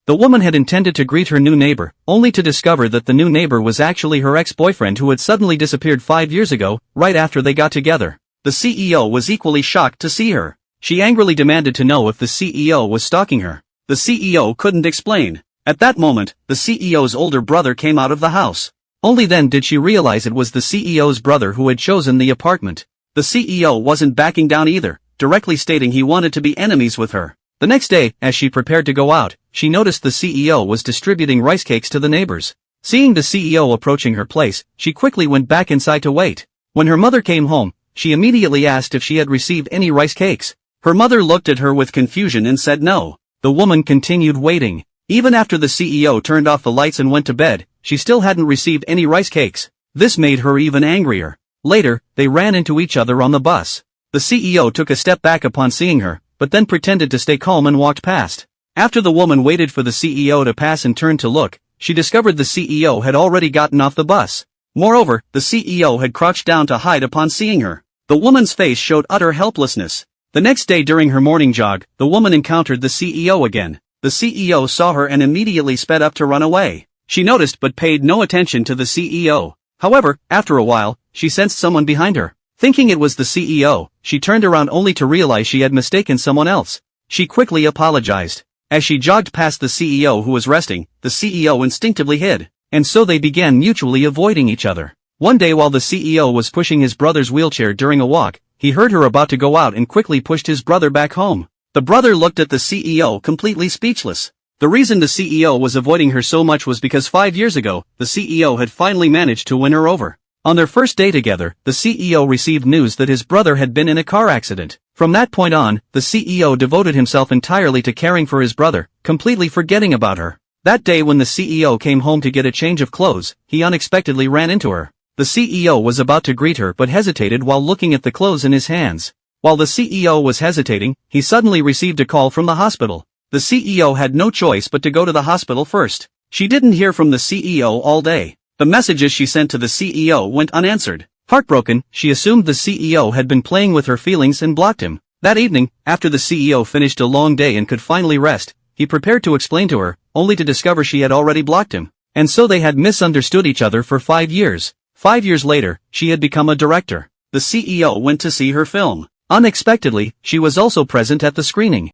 The woman had intended to greet her new neighbor, only to discover that the new neighbor was actually her ex-boyfriend who had suddenly disappeared 5 years ago, right after they got together. The CEO was equally shocked to see her. She angrily demanded to know if the CEO was stalking her. The CEO couldn't explain. At that moment, the CEO's older brother came out of the house. Only then did she realize it was the CEO's brother who had chosen the apartment. The CEO wasn't backing down either, directly stating he wanted to be enemies with her. The next day, as she prepared to go out, she noticed the CEO was distributing rice cakes to the neighbors. Seeing the CEO approaching her place, she quickly went back inside to wait. When her mother came home, she immediately asked if she had received any rice cakes. Her mother looked at her with confusion and said no. The woman continued waiting. Even after the CEO turned off the lights and went to bed, she still hadn't received any rice cakes. This made her even angrier. Later, they ran into each other on the bus. The CEO took a step back upon seeing her, but then pretended to stay calm and walked past. After the woman waited for the CEO to pass and turned to look, she discovered the CEO had already gotten off the bus. Moreover, the CEO had crouched down to hide upon seeing her. The woman's face showed utter helplessness. The next day during her morning jog, the woman encountered the CEO again. The CEO saw her and immediately sped up to run away. She noticed but paid no attention to the CEO. However, after a while, she sensed someone behind her. Thinking it was the CEO, she turned around only to realize she had mistaken someone else. She quickly apologized. As she jogged past the CEO who was resting, the CEO instinctively hid, and so they began mutually avoiding each other. One day while the CEO was pushing his brother's wheelchair during a walk, he heard her about to go out and quickly pushed his brother back home. The brother looked at the CEO completely speechless. The reason the CEO was avoiding her so much was because 5 years ago, the CEO had finally managed to win her over. On their first day together, the CEO received news that his brother had been in a car accident. From that point on, the CEO devoted himself entirely to caring for his brother, completely forgetting about her. That day when the CEO came home to get a change of clothes, he unexpectedly ran into her. The CEO was about to greet her but hesitated while looking at the clothes in his hands. While the CEO was hesitating, he suddenly received a call from the hospital. The CEO had no choice but to go to the hospital first. She didn't hear from the CEO all day. The messages she sent to the CEO went unanswered. Heartbroken, she assumed the CEO had been playing with her feelings and blocked him. That evening, after the CEO finished a long day and could finally rest, he prepared to explain to her, only to discover she had already blocked him. And so they had misunderstood each other for 5 years. 5 years later, she had become a director. The CEO went to see her film. Unexpectedly, she was also present at the screening.